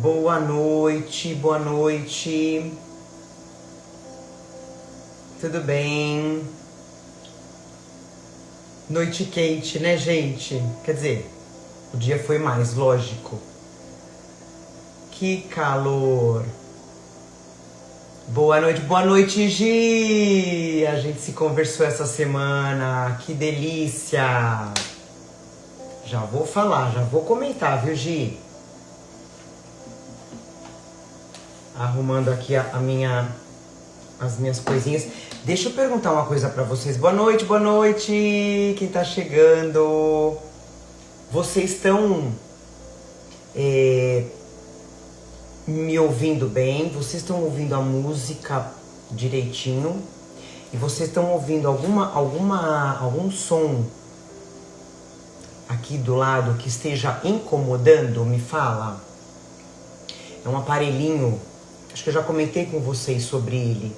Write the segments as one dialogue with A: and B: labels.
A: Boa noite, boa noite. Tudo bem? Noite quente, né, gente? Quer dizer, o dia foi mais, lógico. Que calor. Boa noite, Gi! A gente se conversou essa semana, que delícia! Já vou falar, já vou comentar, viu, Gi? Arrumando aqui as minhas coisinhas. Deixa eu perguntar uma coisa pra vocês. Boa noite, quem tá chegando. Vocês estão me ouvindo bem? Vocês estão ouvindo a música direitinho? E vocês estão ouvindo algum som aqui do lado que esteja incomodando? Me fala. É um aparelhinho, acho que eu já comentei com vocês sobre ele.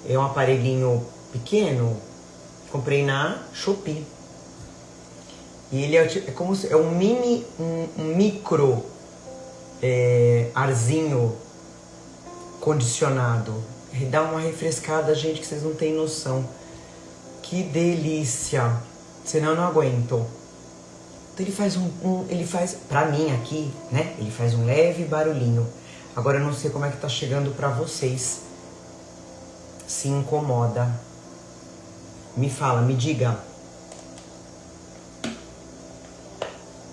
A: É um aparelhinho pequeno, comprei na Shopee. E ele é um micro arzinho condicionado. Dá uma refrescada, gente, que vocês não têm noção. Que delícia! Senão eu não aguento. Então ele faz, pra mim aqui, né? Ele faz um leve barulhinho. Agora eu não sei como é que tá chegando pra vocês. Se incomoda. Me fala, me diga.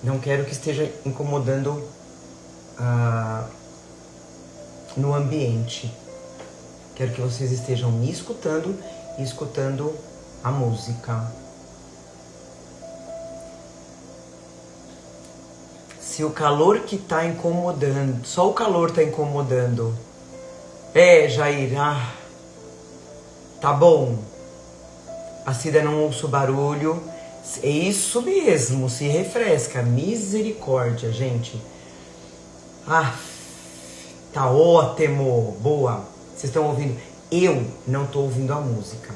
A: Não quero que esteja incomodando no ambiente. Quero que vocês estejam me escutando e escutando a música. Se o calor que tá incomodando, só o calor tá incomodando. Jair, tá bom. A Cida não ouça o barulho. É isso mesmo, se refresca. Misericórdia, gente. Tá ótimo. Boa. Vocês estão ouvindo? Eu não tô ouvindo a música.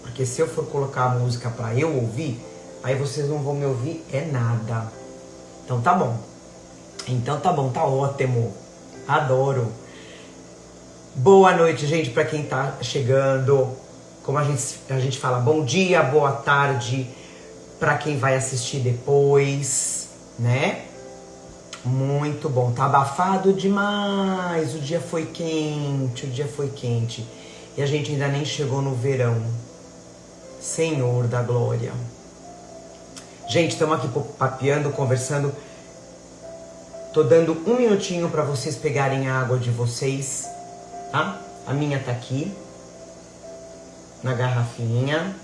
A: Porque se eu for colocar a música pra eu ouvir, aí vocês não vão me ouvir nada. Então tá bom. Tá ótimo. Adoro. Boa noite, gente, pra quem tá chegando. Como a gente fala, bom dia, boa tarde pra quem vai assistir depois, né? Muito bom. Tá abafado demais. O dia foi quente. E a gente ainda nem chegou no verão. Senhor da glória. Gente, estamos aqui papeando, conversando. Tô dando um minutinho para vocês pegarem a água de vocês, tá? A minha tá aqui, na garrafinha.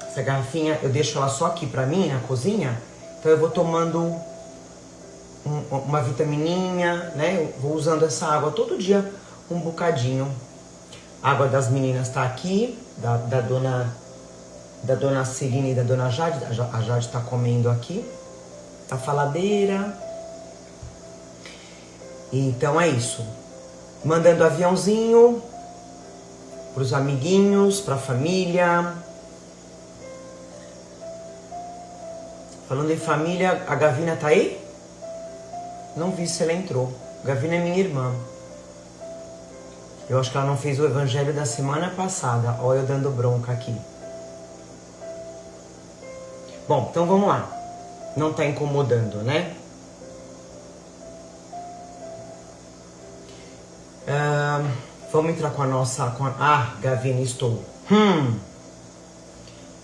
A: Essa garrafinha eu deixo ela só aqui pra mim, na cozinha. Então eu vou tomando uma vitamininha, né? Eu vou usando essa água todo dia, um bocadinho. A água das meninas tá aqui, da dona Celina e da dona Jade. A Jade tá comendo aqui. Tá faladeira. Então é isso. Mandando aviãozinho pros amiguinhos, pra família. Falando em família, a Gavina tá aí? Não vi se ela entrou. Gavina é minha irmã. Eu acho que ela não fez o evangelho da semana passada. Olha eu dando bronca aqui. Bom, então vamos lá. Não tá incomodando, né? Vamos entrar com a nossa... Gavina, estou.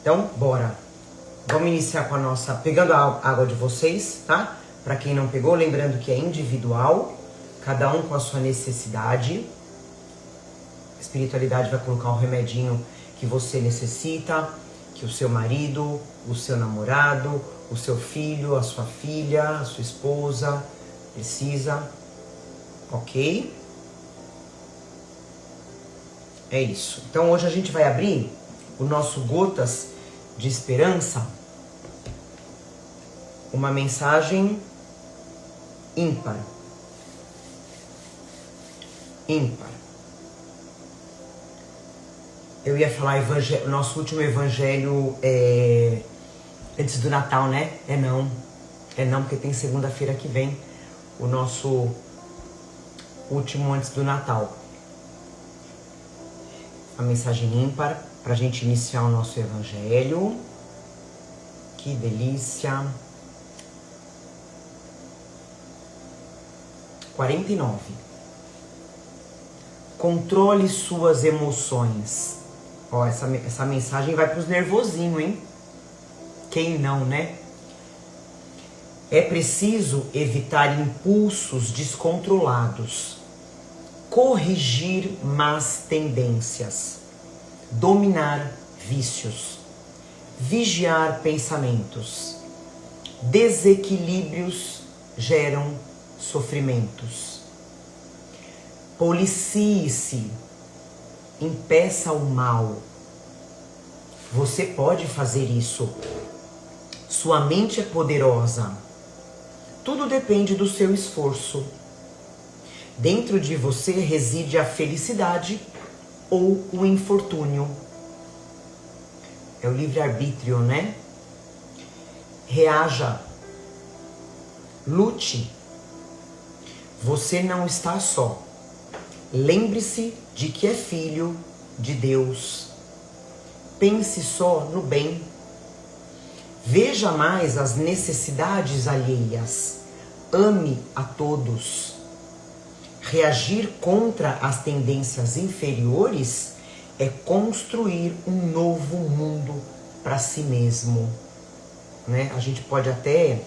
A: Então, bora. Vamos iniciar com a nossa... Pegando a água de vocês, tá? Pra quem não pegou, lembrando que é individual. Cada um com a sua necessidade. A espiritualidade vai colocar o remedinho que você necessita. Que o seu marido, o seu namorado, o seu filho, a sua filha, a sua esposa precisa. Ok? É isso. Então hoje a gente vai abrir o nosso Gotas de Esperança. Uma mensagem ímpar. Ímpar. Eu ia falar nosso último evangelho antes do Natal, né? É não, porque tem segunda-feira que vem. o nosso último antes do Natal. A mensagem ímpar para a gente iniciar o nosso evangelho. Que delícia! 49. Controle suas emoções. Ó, essa mensagem vai para os nervosinhos, hein? Quem não, né? É preciso evitar impulsos descontrolados, corrigir más tendências, dominar vícios, vigiar pensamentos. Desequilíbrios geram sofrimentos. Policie-se, impeça o mal. Você pode fazer isso. Sua mente é poderosa. Tudo depende do seu esforço. Dentro de você reside a felicidade ou o infortúnio. É o livre-arbítrio, né? Reaja. Lute. Você não está só. Lembre-se de que é filho de Deus. Pense só no bem. Veja mais as necessidades alheias. Ame a todos. Reagir contra as tendências inferiores é construir um novo mundo para si mesmo. Né? A gente pode até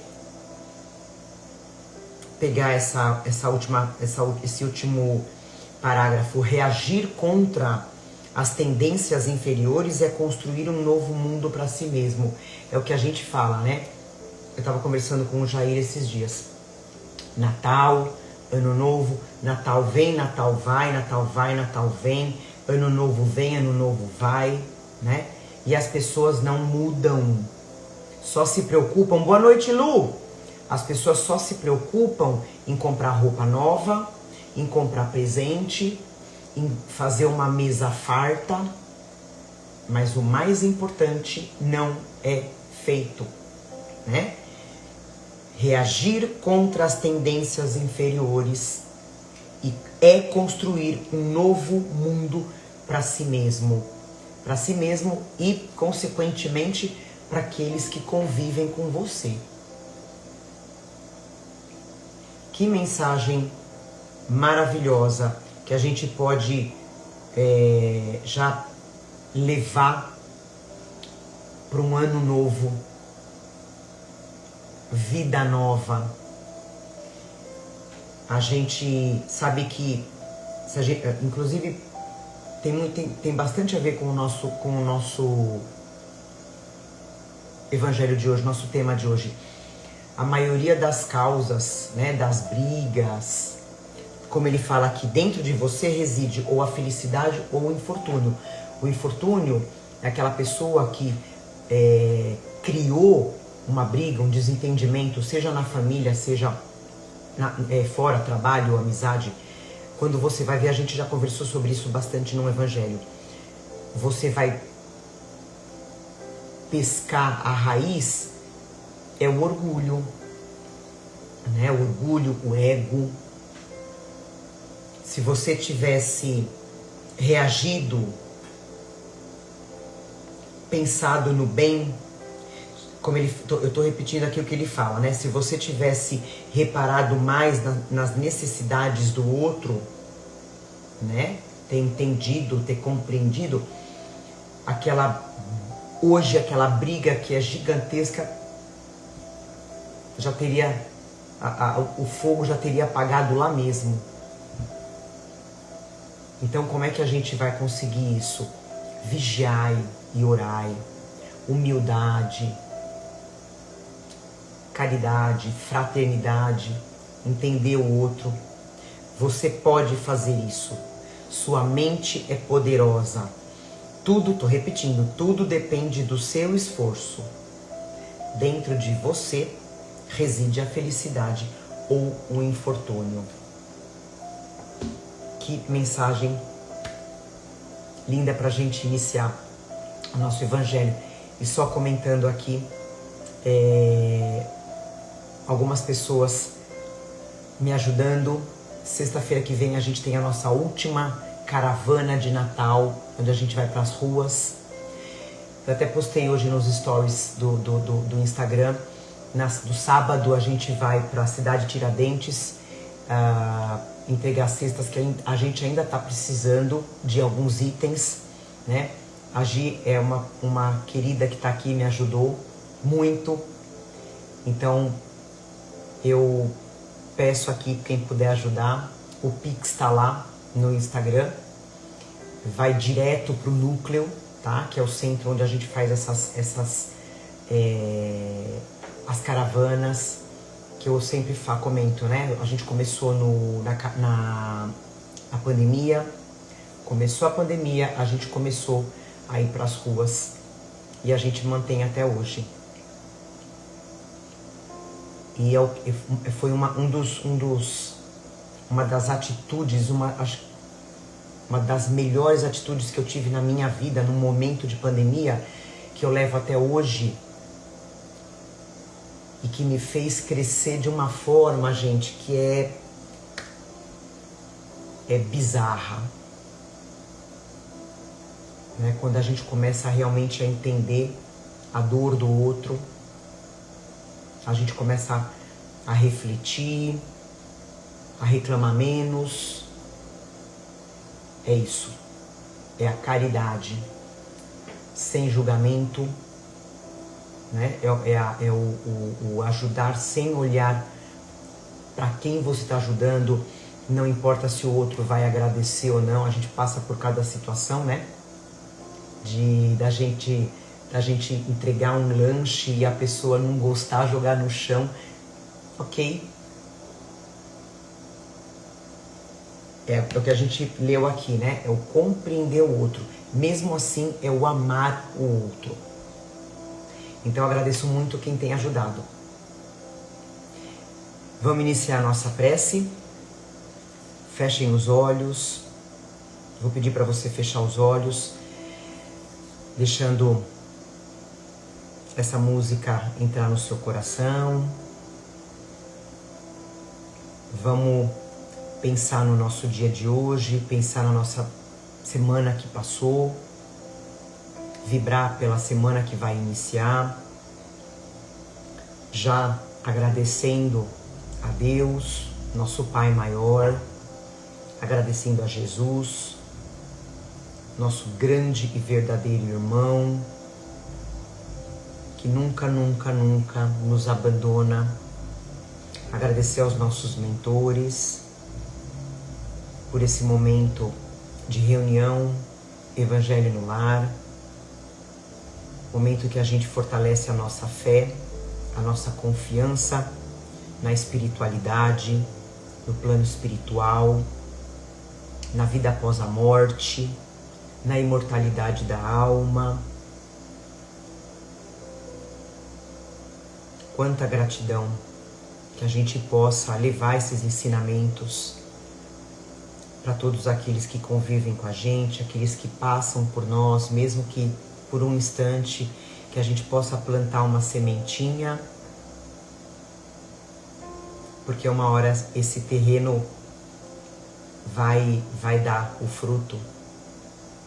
A: pegar esse último parágrafo. Reagir contra as tendências inferiores é construir um novo mundo para si mesmo. É o que a gente fala, né? Eu estava conversando com o Jair esses dias. Natal, Ano Novo, Natal vem, Natal vai, Natal vai, Natal vem, Ano Novo vem, Ano Novo vai, né? E as pessoas não mudam. Só se preocupam. Boa noite, Lu! As pessoas só se preocupam em comprar roupa nova, em comprar presente, em fazer uma mesa farta, mas o mais importante não é feito, né? Reagir contra as tendências inferiores é construir um novo mundo para si mesmo e, consequentemente, para aqueles que convivem com você. Que mensagem maravilhosa que a gente pode já levar para um ano novo, vida nova. A gente sabe que, inclusive, tem bastante a ver com o nosso evangelho de hoje, nosso tema de hoje. A maioria das causas, né, das brigas, como ele fala aqui, dentro de você reside ou a felicidade ou o infortúnio. O infortúnio é aquela pessoa que criou uma briga, um desentendimento, seja na família, seja fora, trabalho ou amizade. Quando você vai ver, a gente já conversou sobre isso bastante no Evangelho. Você vai pescar a raiz, é o orgulho, né? O orgulho, o ego. Se você tivesse reagido, pensado no bem, como eu estou repetindo aqui o que ele fala, né? Se você tivesse reparado mais nas necessidades do outro, né? Ter entendido, ter compreendido, aquela briga que é gigantesca, já teria, o fogo já teria apagado lá mesmo. Então, como é que a gente vai conseguir isso? Vigiai e orai, humildade, caridade, fraternidade, entender o outro. Você pode fazer isso. Sua mente é poderosa. Tudo, tô repetindo, tudo depende do seu esforço. Dentro de você reside a felicidade ou o infortúnio. Que mensagem linda pra gente iniciar o nosso evangelho. E só comentando aqui, algumas pessoas me ajudando. Sexta-feira que vem a gente tem a nossa última caravana de Natal, onde a gente vai para as ruas. Eu até postei hoje nos stories do Instagram. Do sábado a gente vai para a cidade de Tiradentes entregar cestas que a gente ainda está precisando de alguns itens, né? A Gi é uma querida que está aqui, me ajudou muito. Então eu peço aqui quem puder ajudar. O Pix está lá no Instagram. Vai direto para o núcleo, tá? Que é o centro onde a gente faz as caravanas, que eu sempre comento, né? A gente começou na pandemia. Começou a pandemia, a gente começou a ir para as ruas e a gente mantém até hoje. E foi uma das atitudes, uma das melhores atitudes que eu tive na minha vida num momento de pandemia, que eu levo até hoje e que me fez crescer de uma forma, gente, que é bizarra. Né? Quando a gente começa realmente a entender a dor do outro, a gente começa a refletir, a reclamar menos. É isso. É a caridade. Sem julgamento. Né? É o ajudar sem olhar para quem você está ajudando. Não importa se o outro vai agradecer ou não. A gente passa por cada situação, né? Da gente entregar um lanche e a pessoa não gostar, jogar no chão. Ok? É o que a gente leu aqui, né? É o compreender o outro. Mesmo assim, é o amar o outro. Então, eu agradeço muito quem tem ajudado. Vamos iniciar a nossa prece. Fechem os olhos. Vou pedir para você fechar os olhos, deixando essa música entrar no seu coração. Vamos pensar no nosso dia de hoje, pensar na nossa semana que passou, vibrar pela semana que vai iniciar, já agradecendo a Deus, nosso Pai maior, agradecendo a Jesus, nosso grande e verdadeiro irmão, que nunca, nunca, nunca nos abandona. Agradecer aos nossos mentores por esse momento de reunião, Evangelho no Lar, momento que a gente fortalece a nossa fé, a nossa confiança na espiritualidade, no plano espiritual, na vida após a morte, na imortalidade da alma. Quanta gratidão que a gente possa levar esses ensinamentos para todos aqueles que convivem com a gente, aqueles que passam por nós, mesmo que por um instante, que a gente possa plantar uma sementinha, porque uma hora esse terreno vai dar o fruto.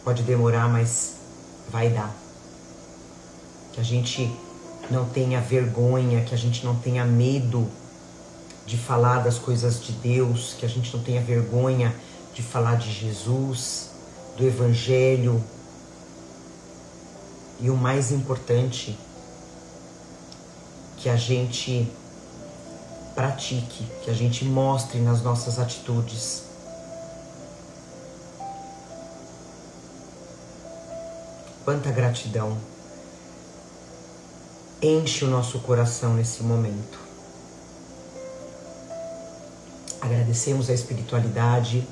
A: Pode demorar, mas vai dar. Que a gente não tenha vergonha, que a gente não tenha medo de falar das coisas de Deus, que a gente não tenha vergonha de falar de Jesus, do Evangelho. E o mais importante, que a gente pratique, que a gente mostre nas nossas atitudes. Quanta gratidão enche o nosso coração nesse momento. Agradecemos a espiritualidade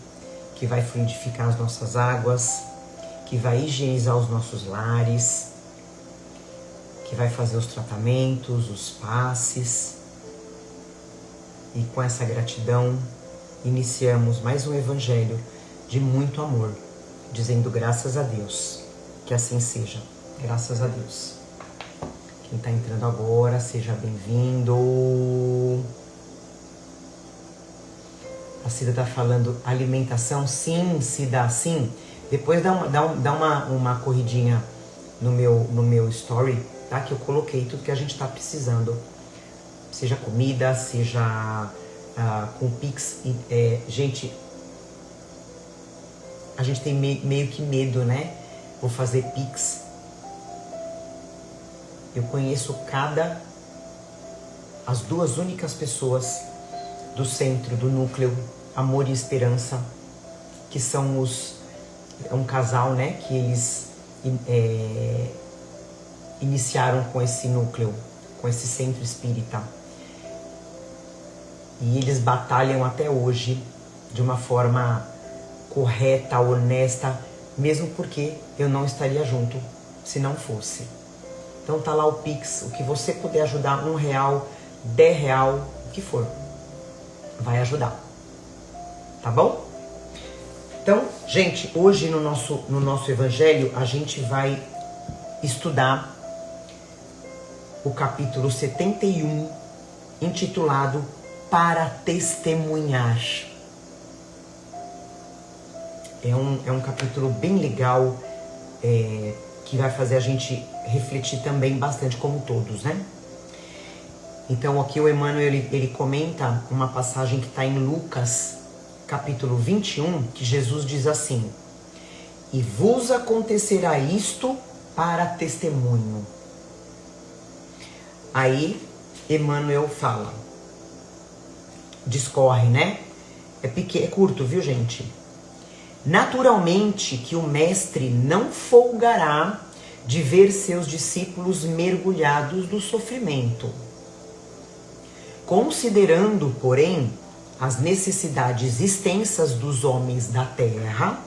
A: que vai fluidificar as nossas águas, que vai higienizar os nossos lares, que vai fazer os tratamentos, os passes. E com essa gratidão, iniciamos mais um evangelho de muito amor, dizendo graças a Deus. Que assim seja. Graças a Deus. Quem está entrando agora, seja bem-vindo. A Cida tá falando alimentação, sim, Cida, sim. Depois dá uma corridinha no meu story, tá? Que eu coloquei tudo que a gente tá precisando. Seja comida, seja com Pix. Gente, a gente tem meio que medo, né? Vou fazer Pix. Eu conheço as duas únicas pessoas do centro, do núcleo Amor e Esperança, que são um casal, né? Que eles iniciaram com esse núcleo, com esse centro espírita. E eles batalham até hoje de uma forma correta, honesta, mesmo porque eu não estaria junto se não fosse. Então tá lá o Pix, o que você puder ajudar, R$1, R$10, o que for, vai ajudar, tá bom? Então, gente, hoje no nosso evangelho a gente vai estudar o capítulo 71, intitulado Para Testemunhar. É um capítulo bem legal, que vai fazer a gente refletir também bastante, como todos, né? Então aqui o Emmanuel ele comenta uma passagem que está em Lucas, capítulo 21, que Jesus diz assim: e vos acontecerá isto para testemunho. Aí Emmanuel fala, discorre, né? É curto, viu, gente? Naturalmente que o mestre não folgará de ver seus discípulos mergulhados no sofrimento. Considerando, porém, as necessidades extensas dos homens da terra,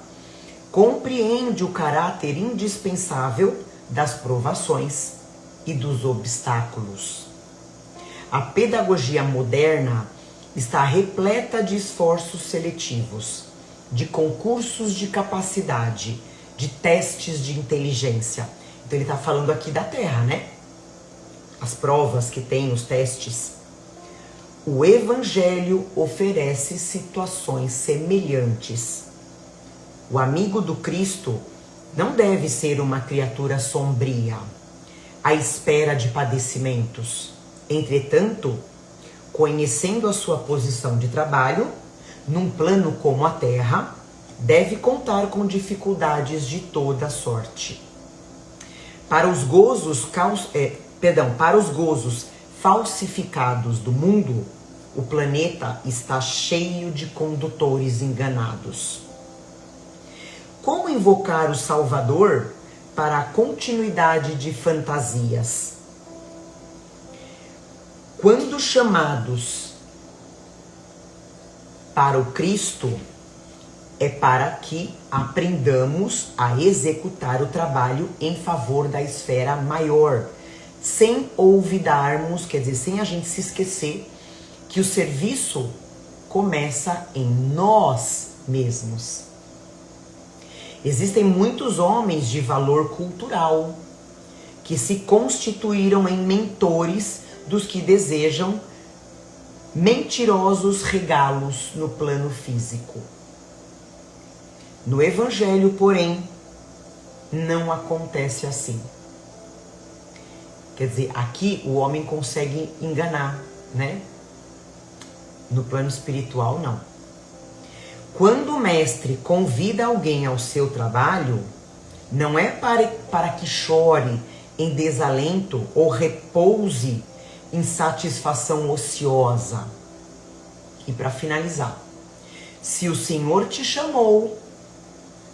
A: compreende o caráter indispensável das provações e dos obstáculos. A pedagogia moderna está repleta de esforços seletivos, de concursos de capacidade, de testes de inteligência. Então ele está falando aqui da Terra, né? As provas que tem, os testes. O Evangelho oferece situações semelhantes. O amigo do Cristo não deve ser uma criatura sombria, à espera de padecimentos. Entretanto, conhecendo a sua posição de trabalho, num plano como a Terra, deve contar com dificuldades de toda sorte. Para os gozos falsificados do mundo, o planeta está cheio de condutores enganados. Como invocar o Salvador para a continuidade de fantasias? Quando chamados para o Cristo, é para que aprendamos a executar o trabalho em favor da esfera maior, sem olvidarmos, quer dizer, sem a gente se esquecer que o serviço começa em nós mesmos. Existem muitos homens de valor cultural que se constituíram em mentores dos que desejam mentirosos regalos no plano físico. No Evangelho, porém, não acontece assim. Quer dizer, aqui o homem consegue enganar, né? No plano espiritual, não. Quando o mestre convida alguém ao seu trabalho, não é para que chore em desalento ou repouse em satisfação ociosa. E para finalizar, se o Senhor te chamou,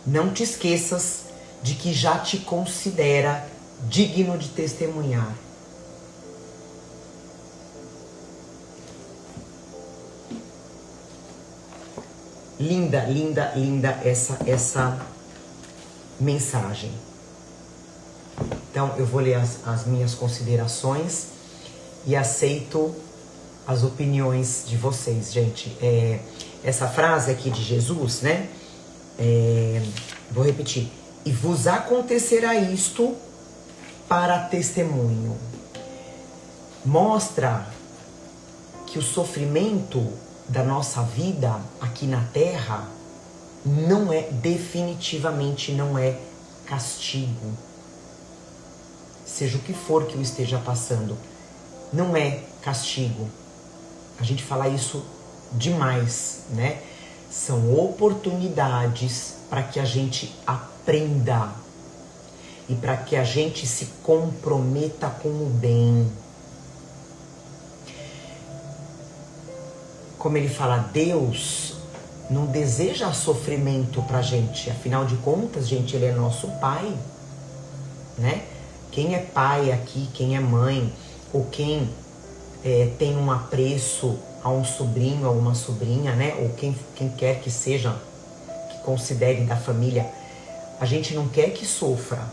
A: não te esqueças de que já te considera digno de testemunhar. Linda, linda, linda essa mensagem. Então eu vou ler as minhas considerações e aceito as opiniões de vocês, gente. Essa frase aqui de Jesus, né? Vou repetir. E vos acontecerá isto para testemunho. Mostra que o sofrimento da nossa vida aqui na Terra definitivamente não é castigo. Seja o que for que eu esteja passando, não é castigo. A gente fala isso demais, né? São oportunidades para que a gente aprenda e para que a gente se comprometa com o bem. Como ele fala, Deus não deseja sofrimento pra gente. Afinal de contas, gente, ele é nosso pai, né? Quem é pai aqui, quem é mãe, ou quem tem um apreço a um sobrinho, a uma sobrinha, né? Ou quem quer que seja, que considere da família, a gente não quer que sofra.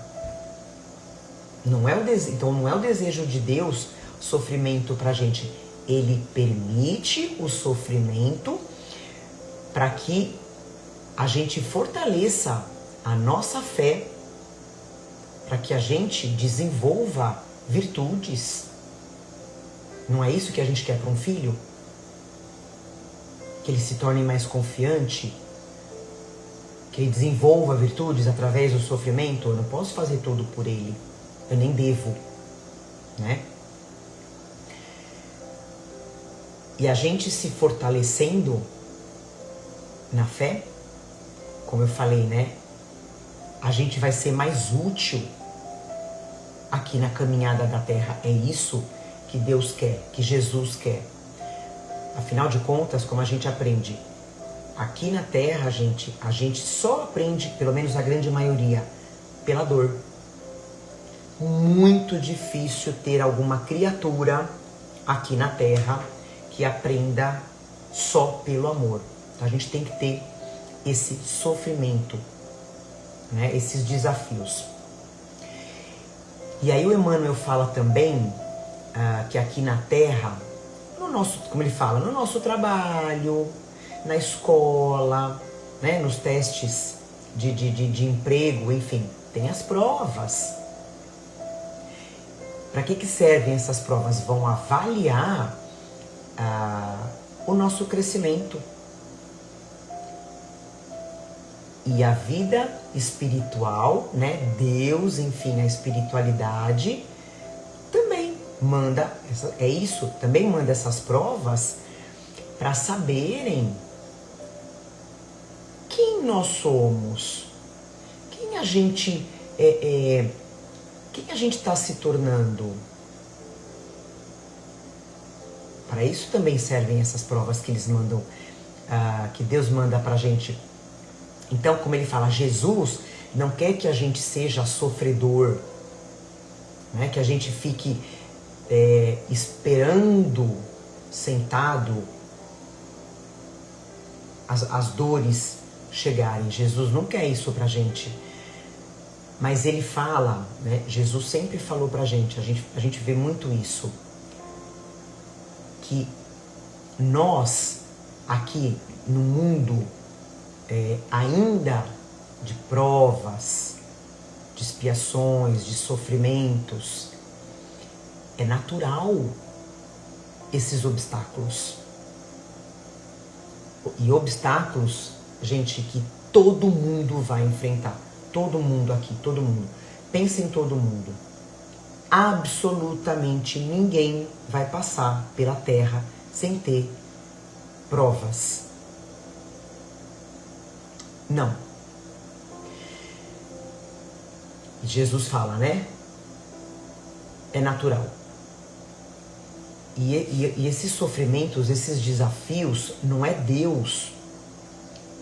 A: Não é então não é o desejo de Deus sofrimento pra gente. Ele permite o sofrimento para que a gente fortaleça a nossa fé, para que a gente desenvolva virtudes. Não é isso que a gente quer para um filho? Que ele se torne mais confiante, que ele desenvolva virtudes através do sofrimento. Eu não posso fazer tudo por ele, eu nem devo, né? E a gente se fortalecendo na fé, como eu falei, né? A gente vai ser mais útil aqui na caminhada da Terra. É isso que Deus quer, que Jesus quer. Afinal de contas, como a gente aprende, aqui na Terra, a gente só aprende, pelo menos a grande maioria, pela dor. Muito difícil ter alguma criatura aqui na Terra que aprenda só pelo amor. Então a gente tem que ter esse sofrimento, né? Esses desafios. E aí o Emmanuel fala também que aqui na Terra, no nosso, como ele fala, no nosso trabalho, na escola, né? Nos testes de emprego, enfim, tem as provas. Para que servem essas provas? Vão avaliar o nosso crescimento. E a vida espiritual, né? Deus, enfim, a espiritualidade também manda, também manda essas provas para saberem quem nós somos, quem a gente está se tornando. Para isso também servem essas provas que eles mandam, que Deus manda para a gente. Então, como ele fala, Jesus não quer que a gente seja sofredor, né? Que a gente fique esperando, sentado, as dores chegarem. Jesus não quer isso pra gente. Mas ele fala, né? Jesus sempre falou pra gente, a gente vê muito isso, que nós, aqui no mundo, ainda de provas, de expiações, de sofrimentos, é natural esses obstáculos. E obstáculos, gente, que todo mundo vai enfrentar. Todo mundo aqui, todo mundo. Pensa em todo mundo. Absolutamente ninguém vai passar pela Terra sem ter provas. Não. Jesus fala, né? É natural. E esses sofrimentos, esses desafios, não é Deus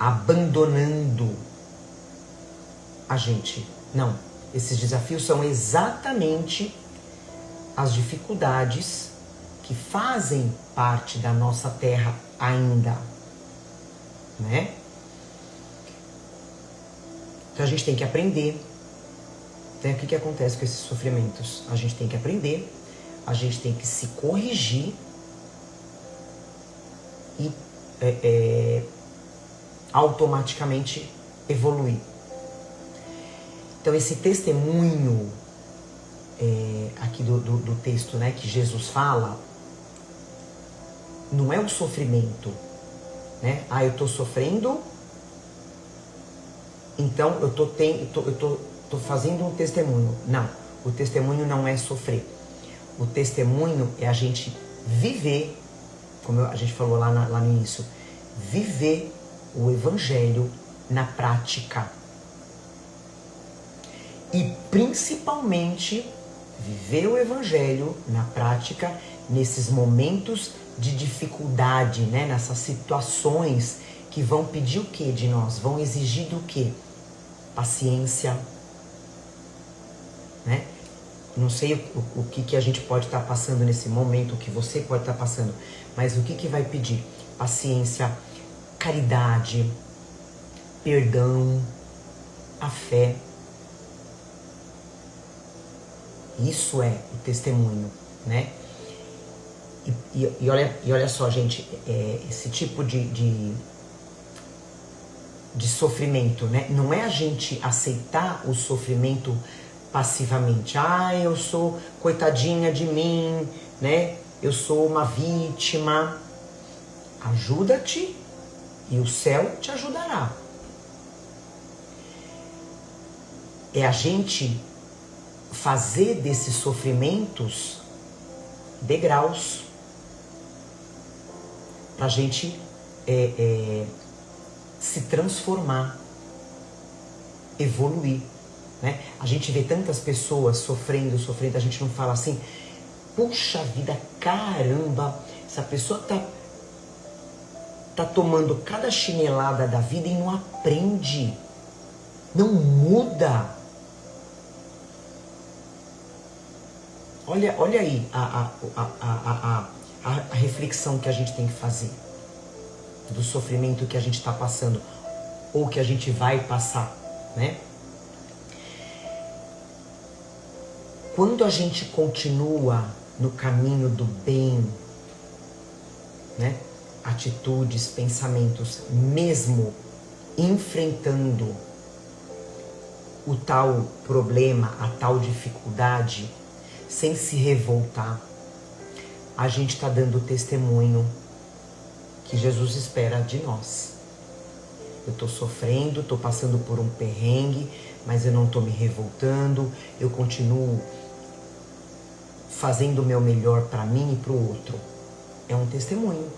A: abandonando a gente. Não. Esses desafios são exatamente as dificuldades que fazem parte da nossa terra ainda, né? Então a gente tem que aprender. Então, o que acontece com esses sofrimentos? A gente tem que aprender, a gente tem que se corrigir e automaticamente evoluir. Então esse testemunho aqui do texto, né, que Jesus fala, não é o sofrimento, né? Ah, eu tô sofrendo, então eu tô fazendo um testemunho. Não, o testemunho não é sofrer. O testemunho é a gente viver, como a gente falou lá no início, viver o evangelho na prática. E principalmente viver o evangelho na prática nesses momentos de dificuldade, né? Nessas situações que vão pedir o que de nós? Vão exigir do que? Paciência, né? Não sei o que a gente pode estar passando nesse momento, o que você pode estar passando, mas o que vai pedir? Paciência, caridade, perdão, a fé. Isso é o testemunho, né? E olha só, gente, esse tipo de sofrimento, né? Não é a gente aceitar o sofrimento passivamente. Ah, eu sou coitadinha de mim, né? Eu sou uma vítima. Ajuda-te e o céu te ajudará. É a gente fazer desses sofrimentos degraus para a gente se transformar, evoluir, né? A gente vê tantas pessoas sofrendo, a gente não fala assim, puxa vida, caramba, essa pessoa tá tomando cada chinelada da vida e não aprende, não muda. Olha aí a reflexão que a gente tem que fazer do sofrimento que a gente está passando ou que a gente vai passar, né? Quando a gente continua no caminho do bem, né? Atitudes, pensamentos, mesmo enfrentando o tal problema, a tal dificuldade, sem se revoltar, a gente está dando o testemunho que Jesus espera de nós. Eu estou sofrendo, estou passando por um perrengue, mas eu não estou me revoltando, eu continuo fazendo o meu melhor para mim e para o outro. É um testemunho.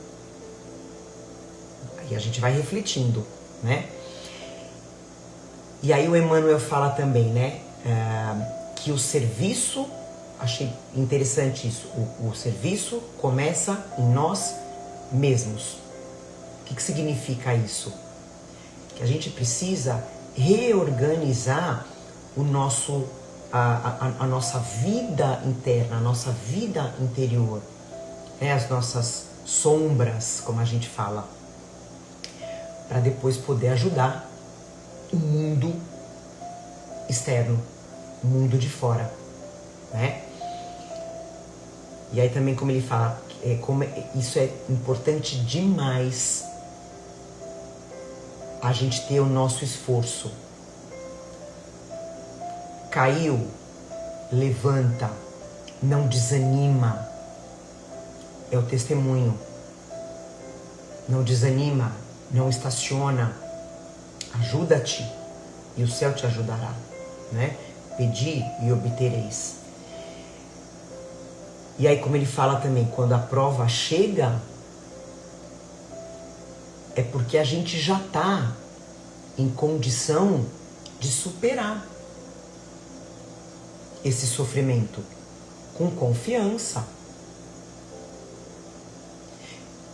A: Aí a gente vai refletindo, né? E aí o Emmanuel fala também, né? Que o serviço, achei interessante isso, o serviço começa em nós mesmos. O que significa isso? Que a gente precisa reorganizar o nosso, a nossa vida interna, a nossa vida interior, né? As nossas sombras, como a gente fala, para depois poder ajudar o mundo externo, o mundo de fora, né? E aí também, como ele fala, isso é importante demais, a gente ter o nosso esforço. Caiu, levanta, não desanima, é o testemunho. Não desanima, não estaciona, ajuda-te e o céu te ajudará, né? Pedi e obtereis. E aí, como ele fala também, quando a prova chega, é porque a gente já está em condição de superar esse sofrimento com confiança.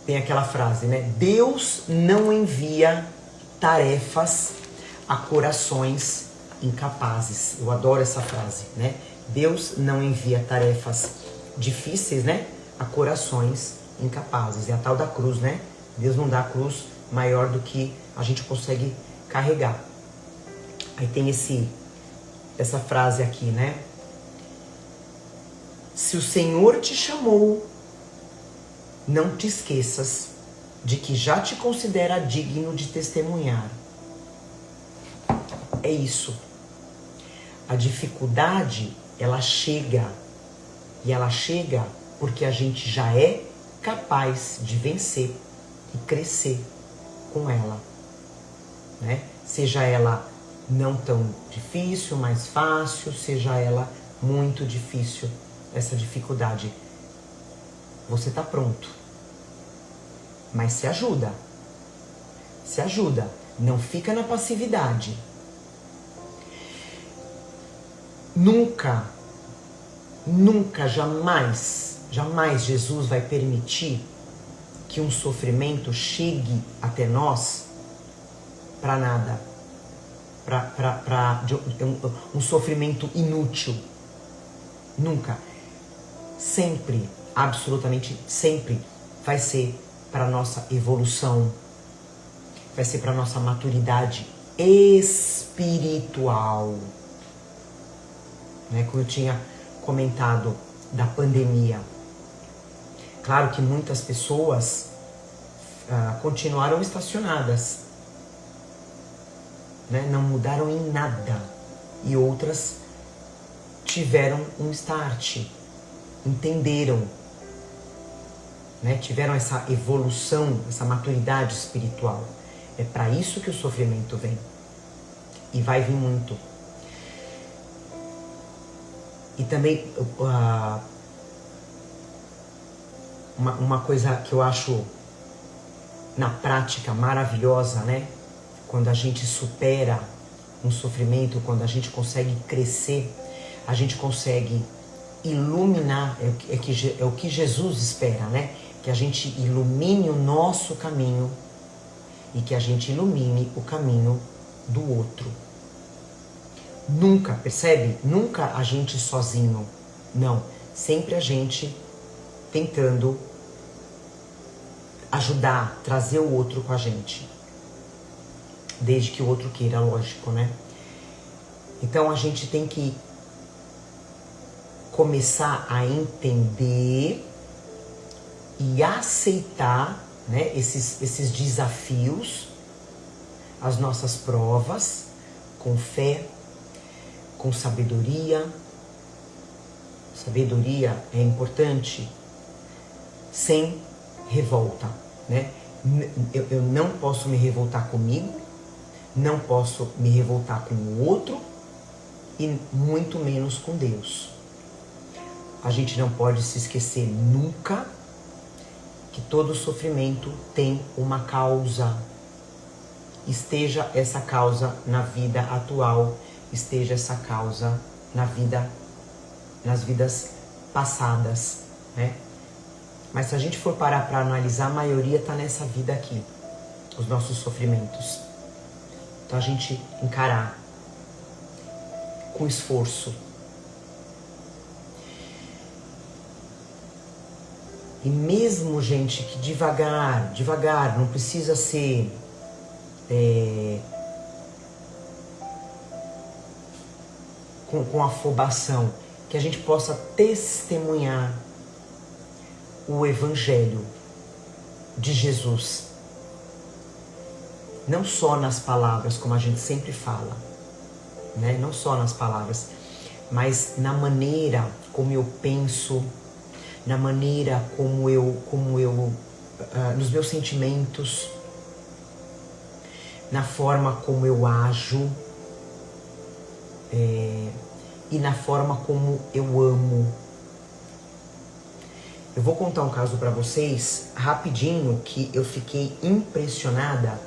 A: Tem aquela frase, né? Deus não envia tarefas a corações incapazes. Eu adoro essa frase, né? Deus não envia tarefas difíceis, né? A corações incapazes. É a tal da cruz, né? Deus não dá a cruz maior do que a gente consegue carregar. Aí tem essa frase aqui, né? Se o Senhor te chamou, não te esqueças de que já te considera digno de testemunhar. É isso. A dificuldade, ela chega. E ela chega porque a gente já é capaz de vencer e crescer. com ela, né? Seja ela não tão difícil, mais fácil, seja ela muito difícil, essa dificuldade. Você está pronto, mas se ajuda. Se ajuda, não fica na passividade. Nunca, jamais Jesus vai permitir que um sofrimento chegue até nós para nada, para um sofrimento inútil. Nunca. Sempre, absolutamente sempre, vai ser para nossa evolução, vai ser para nossa maturidade espiritual. Né? Como eu tinha comentado da pandemia. Claro que muitas pessoas continuaram estacionadas, né? Não mudaram em nada. E outras tiveram um start, entenderam, né? Tiveram essa evolução, essa maturidade espiritual. É para isso que o sofrimento vem. E vai vir muito. E também uma coisa que eu acho na prática maravilhosa, né? Quando a gente supera um sofrimento, quando a gente consegue crescer, a gente consegue iluminar, é o que Jesus espera, né? Que a gente ilumine o nosso caminho e que a gente ilumine o caminho do outro. Nunca, percebe? Nunca a gente sozinho. Não. Sempre a gente tentando ajudar, trazer o outro com a gente. Desde que o outro queira, lógico, né? Então a gente tem que começar a entender e aceitar, né, esses desafios, as nossas provas, com fé, com sabedoria. Sabedoria é importante, sem revolta, né? Eu não posso me revoltar comigo, não posso me revoltar com o outro e muito menos com Deus. A gente não pode se esquecer nunca que todo sofrimento tem uma causa. Esteja essa causa na vida atual, esteja essa causa nas vidas passadas, né? Mas se a gente for parar para analisar, a maioria está nessa vida aqui, os nossos sofrimentos. Então a gente encarar com esforço. E mesmo, gente, que devagar, não precisa ser com afobação, que a gente possa testemunhar o Evangelho de Jesus. Não só nas palavras, como a gente sempre fala, né? Não só nas palavras, mas na maneira como eu penso, na maneira como eu nos meus sentimentos, na forma como eu ajo, e na forma como eu amo. Eu vou contar um caso para vocês rapidinho que eu fiquei impressionada.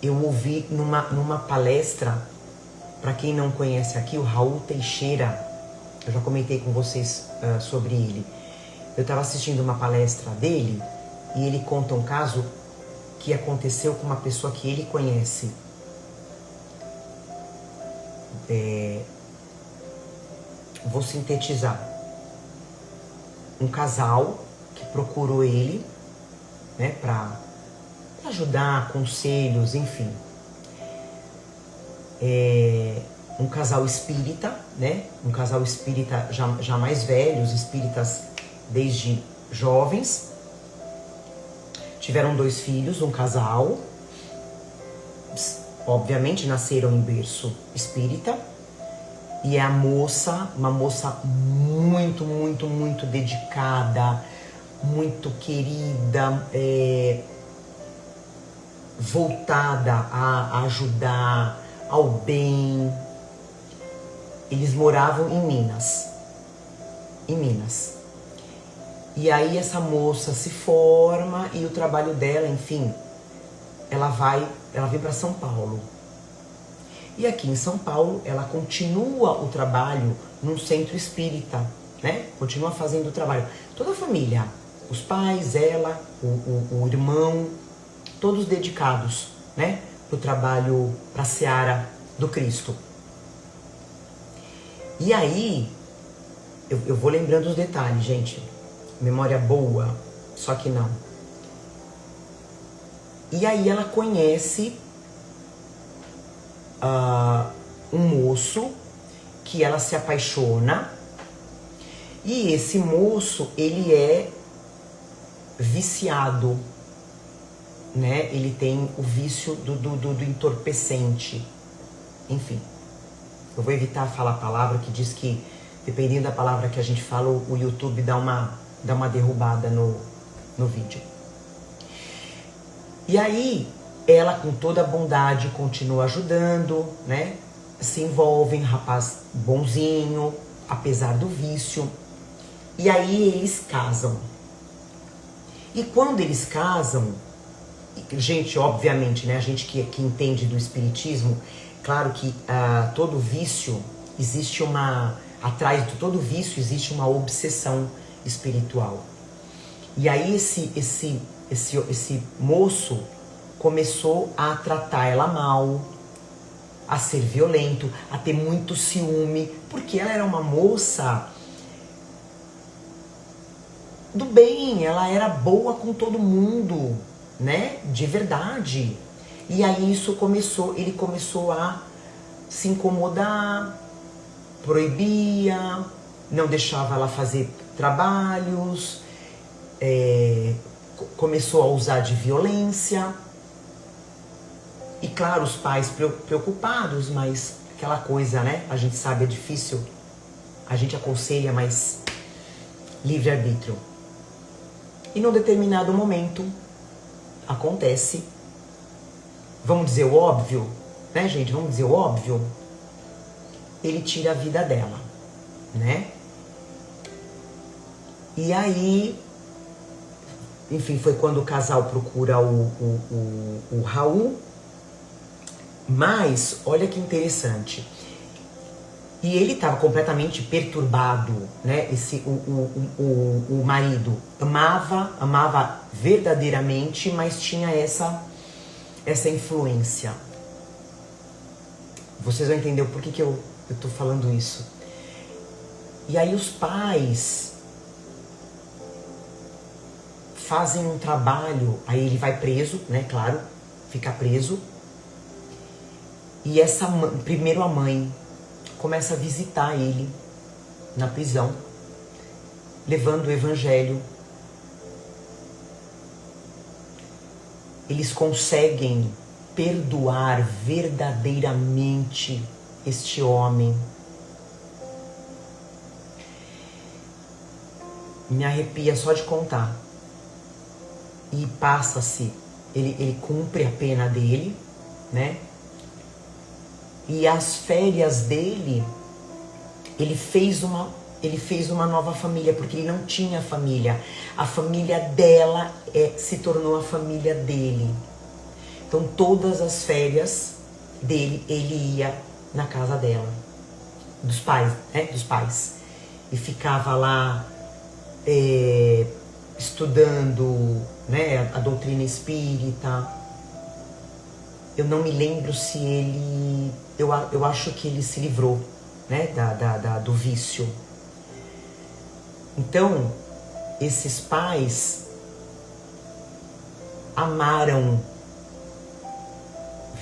A: Eu ouvi numa palestra, para quem não conhece aqui, o Raul Teixeira. Eu já comentei com vocês sobre ele. Eu estava assistindo uma palestra dele e ele conta um caso que aconteceu com uma pessoa que ele conhece. Vou sintetizar. Um casal que procurou ele, né, para ajudar, conselhos, enfim. Um casal espírita, né? Um casal espírita já mais velhos, espíritas desde jovens. Tiveram 2 filhos, um casal. Obviamente nasceram em berço espírita. E é a moça, uma moça muito, muito, muito dedicada, muito querida, voltada a ajudar, ao bem. Eles moravam em Minas. Em Minas. E aí essa moça se forma e o trabalho dela, enfim, ela vem para São Paulo. E aqui em São Paulo, ela continua o trabalho num centro espírita, né? Continua fazendo o trabalho. Toda a família, os pais, ela, o irmão, todos dedicados, né? Para o trabalho, para a seara do Cristo. E aí, eu vou lembrando os detalhes, gente. Memória boa, só que não. E aí ela conhece um moço que ela se apaixona. E esse moço, ele é viciado, né? Ele tem o vício do entorpecente. Enfim, eu vou evitar falar a palavra que diz que, dependendo da palavra que a gente fala, o YouTube dá uma derrubada no vídeo. E aí, ela com toda a bondade continua ajudando, né? Se envolve, rapaz bonzinho, apesar do vício. E aí eles casam. E quando eles casam, gente, obviamente, né? A gente que entende do espiritismo, claro que todo vício existe atrás de todo vício existe uma obsessão espiritual. E aí esse moço começou a tratar ela mal, a ser violento, a ter muito ciúme, porque ela era uma moça do bem, ela era boa com todo mundo, né? De verdade. E aí ele começou a se incomodar, proibia, não deixava ela fazer trabalhos, começou a usar de violência. E claro, os pais preocupados, mas aquela coisa, né? A gente sabe, é difícil. A gente aconselha, mas livre-arbítrio. E num determinado momento, acontece, vamos dizer o óbvio, né, gente? Vamos dizer o óbvio. Ele tira a vida dela, né? E aí, enfim, foi quando o casal procura o Raul. Mas, olha que interessante. E ele estava completamente perturbado, né? O marido amava verdadeiramente, mas tinha essa influência. Vocês vão entender o porquê que eu tô falando isso. E aí os pais fazem um trabalho, aí ele vai preso, né? Claro, fica preso. E primeiro a mãe começa a visitar ele na prisão, levando o evangelho. Eles conseguem perdoar verdadeiramente este homem. Me arrepia só de contar. E passa-se, ele cumpre a pena dele, né? E as férias dele, ele fez uma nova família, porque ele não tinha família. A família dela se tornou a família dele. Então todas as férias dele, ele ia na casa dela, dos pais, né? Dos pais. E ficava lá estudando, né? A doutrina espírita. Eu não me lembro se ele... Eu acho que ele se livrou, né, do vício. Então, esses pais amaram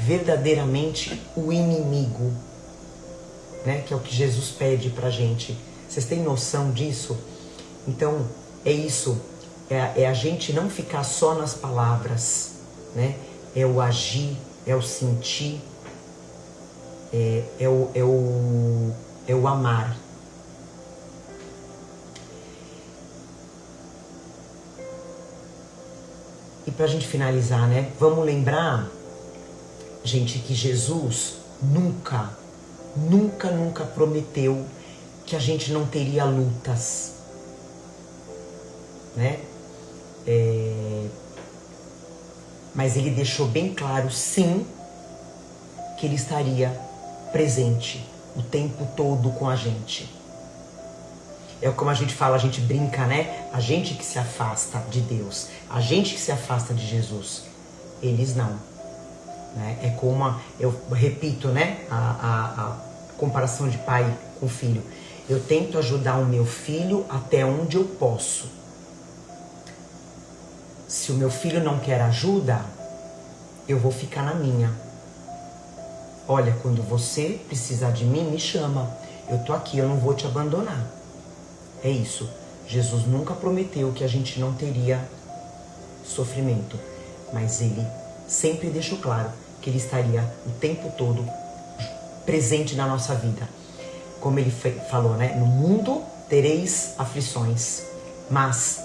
A: verdadeiramente o inimigo, né, que é o que Jesus pede pra gente. Vocês têm noção disso? Então, é isso. É a gente não ficar só nas palavras, né? É o agir, é o sentir, é o amar. E pra gente finalizar, né? Vamos lembrar, gente, que Jesus nunca prometeu que a gente não teria lutas, né? Mas ele deixou bem claro, sim, que ele estaria presente o tempo todo com a gente. É como a gente fala, a gente brinca, né? A gente que se afasta de Deus, a gente que se afasta de Jesus, eles não. Né? É como, eu repito, né? A comparação de pai com filho. Eu tento ajudar o meu filho até onde eu posso. Se o meu filho não quer ajuda, eu vou ficar na minha. Olha, quando você precisar de mim, me chama. Eu tô aqui, eu não vou te abandonar. É isso. Jesus nunca prometeu que a gente não teria sofrimento, mas ele sempre deixou claro que ele estaria o tempo todo presente na nossa vida. Como ele falou, né? No mundo tereis aflições, mas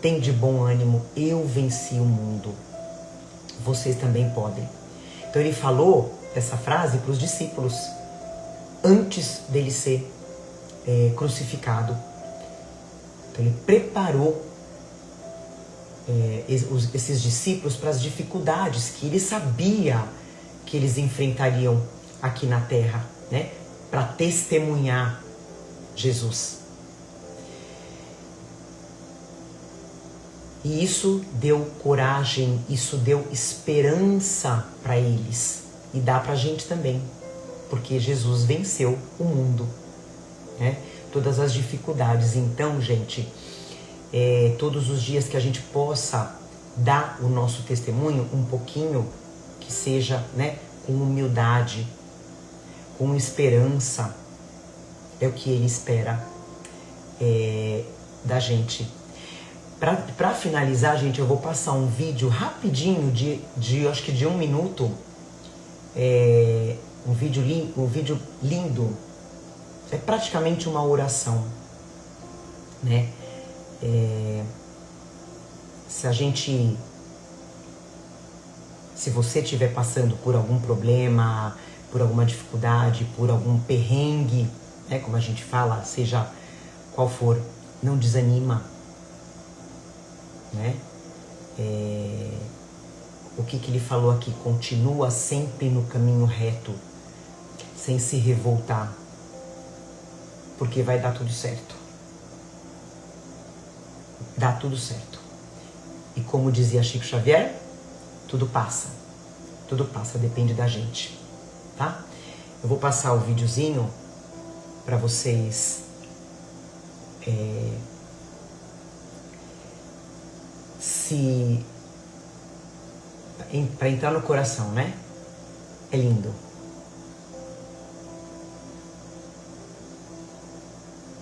A: tem de bom ânimo, eu venci o mundo. Vocês também podem. Então ele falou essa frase para os discípulos antes dele ser crucificado. Então ele preparou esses discípulos para as dificuldades que ele sabia que eles enfrentariam aqui na terra, né? Para testemunhar Jesus. E isso deu coragem, isso deu esperança para eles. E dá para a gente também, porque Jesus venceu o mundo, né? Todas as dificuldades. Então, gente, todos os dias que a gente possa dar o nosso testemunho, um pouquinho, que seja, né, com humildade, com esperança, é o que ele espera da gente. Para finalizar, gente, eu vou passar um vídeo rapidinho acho que de 1 minuto, um vídeo lindo, é praticamente uma oração, né? Se você estiver passando por algum problema, por alguma dificuldade, por algum perrengue, né, como a gente fala, seja qual for, não desanima, né? O que ele falou aqui? Continua sempre no caminho reto, sem se revoltar, porque vai dar tudo certo. Dá tudo certo. E como dizia Chico Xavier, tudo passa, depende da gente, tá? Eu vou passar o videozinho para vocês para entrar no coração, né? É lindo.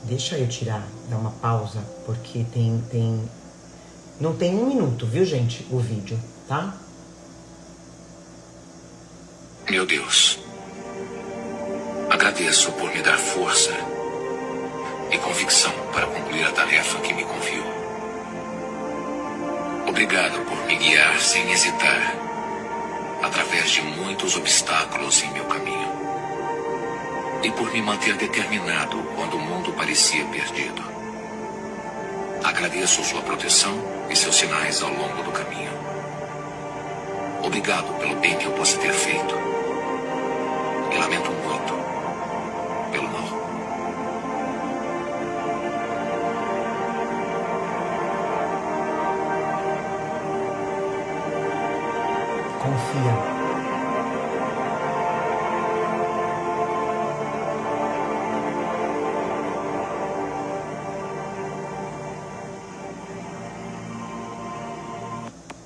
A: Deixa eu dar uma pausa, porque não tem 1 minuto, viu, gente, o vídeo, tá?
B: Meu Deus, agradeço por me dar força e convicção para concluir a tarefa que me confiou. Obrigado por me guiar sem hesitar, através de muitos obstáculos em meu caminho, e por me manter determinado quando o mundo parecia perdido. Agradeço sua proteção e seus sinais ao longo do caminho. Obrigado pelo bem que eu possa ter feito, e lamento muito pelo mal.
A: Confia.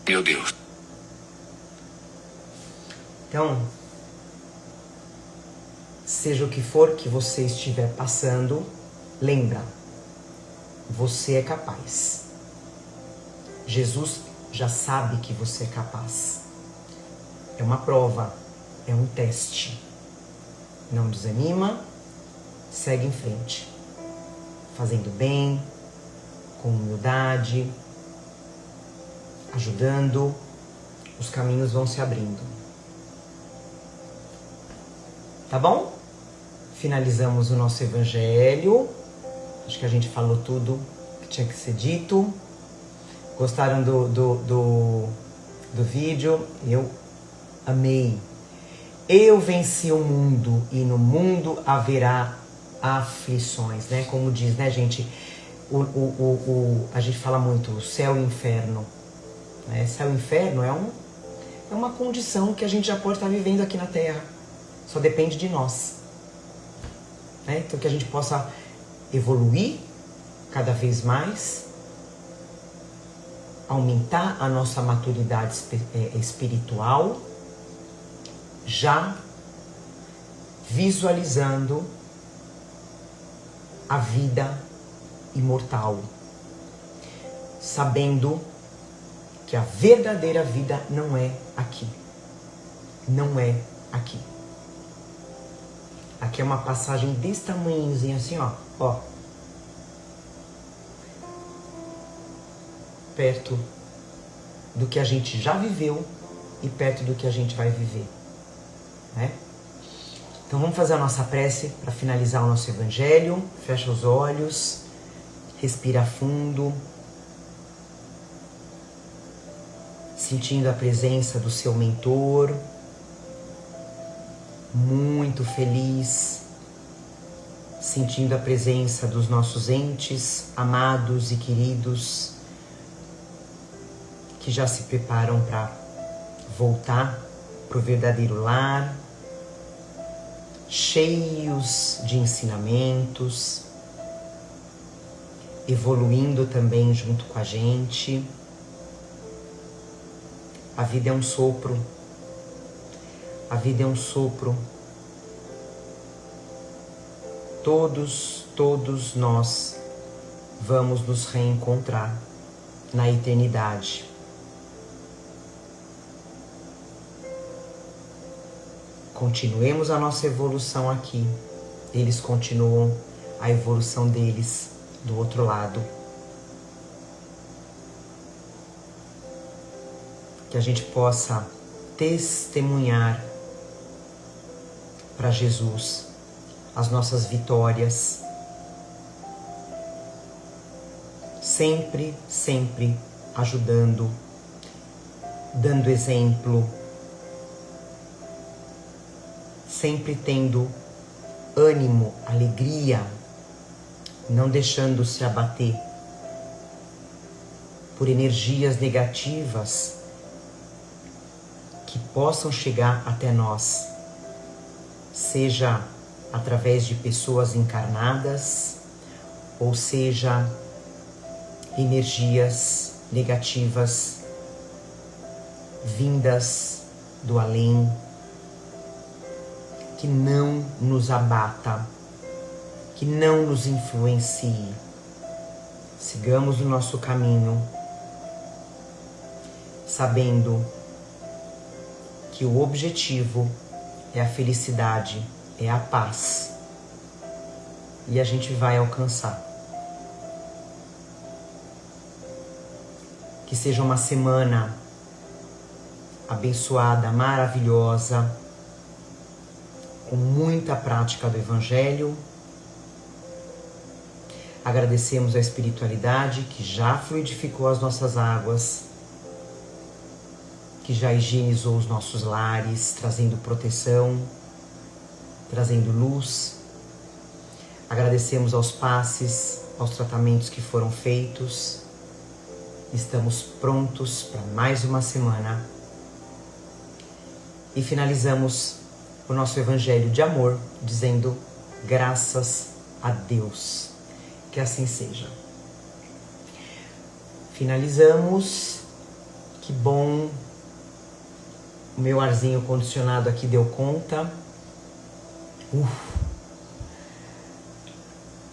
B: Meu Deus.
A: Então, seja o que for que você estiver passando, lembra, você é capaz. Jesus já sabe que você é capaz. É uma prova, é um teste. Não desanima, segue em frente, fazendo bem, com humildade. ajudando, os caminhos vão se abrindo. Tá bom? Finalizamos o nosso evangelho. Acho que a gente falou tudo que tinha que ser dito. Gostaram do vídeo? Eu amei. Eu venci o mundo e no mundo haverá aflições, né? Como diz, né, gente? A gente fala muito o céu e o inferno. Né? Céu e inferno é uma condição que a gente já pode estar vivendo aqui na Terra. Só depende de nós. Né? Então que a gente possa evoluir cada vez mais, aumentar a nossa maturidade espiritual, já visualizando a vida imortal, sabendo que a verdadeira vida não é aqui. Não é aqui. Aqui é uma passagem desse tamanhozinho assim, ó. Perto do que a gente já viveu e perto do que a gente vai viver, né? Então vamos fazer a nossa prece para finalizar o nosso evangelho. Fecha os olhos, respira fundo, sentindo a presença do seu mentor, muito feliz, sentindo a presença dos nossos entes amados e queridos que já se preparam para voltar para o verdadeiro lar, cheios de ensinamentos, evoluindo também junto com a gente. A vida é um sopro. A vida é um sopro. Todos nós vamos nos reencontrar na eternidade. Continuemos a nossa evolução aqui. Eles continuam a evolução deles do outro lado. Que a gente possa testemunhar para Jesus as nossas vitórias. Sempre ajudando, dando exemplo, sempre tendo ânimo, alegria, não deixando se abater por energias negativas que possam chegar até nós, seja através de pessoas encarnadas, ou seja, energias negativas vindas do além, que não nos abata, que não nos influencie. Sigamos o nosso caminho, sabendo que o objetivo é a felicidade, é a paz. E a gente vai alcançar. Que seja uma semana abençoada, maravilhosa, com muita prática do Evangelho. Agradecemos a espiritualidade que já fluidificou as nossas águas, que já higienizou os nossos lares, trazendo proteção, trazendo luz. Agradecemos aos passes, aos tratamentos que foram feitos. Estamos prontos para mais uma semana. E finalizamos o nosso evangelho de amor, dizendo graças a Deus. Que assim seja. Finalizamos. Que bom. O meu arzinho condicionado aqui deu conta.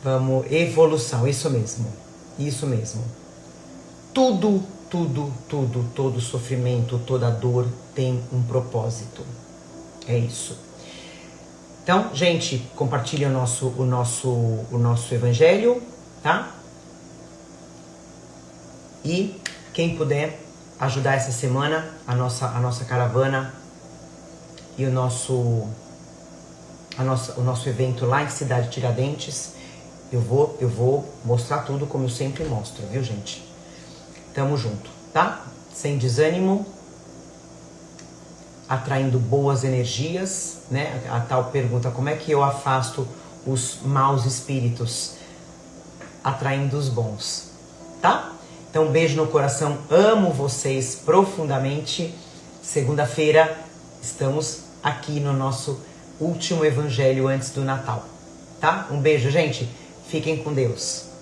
A: Vamos, evolução, isso mesmo. Isso mesmo. Todo sofrimento, toda dor tem um propósito. É isso. Então, gente, compartilha o nosso evangelho, tá? E quem puder, ajudar essa semana a nossa caravana e o nosso evento lá em Cidade Tiradentes. Eu vou mostrar tudo como eu sempre mostro, viu, gente? Tamo junto, tá? Sem desânimo, atraindo boas energias, né? A tal pergunta, como é que eu afasto os maus espíritos? Atraindo os bons, tá? Então, um beijo no coração, amo vocês profundamente. Segunda-feira, estamos aqui no nosso último evangelho antes do Natal, tá? Um beijo, gente. Fiquem com Deus.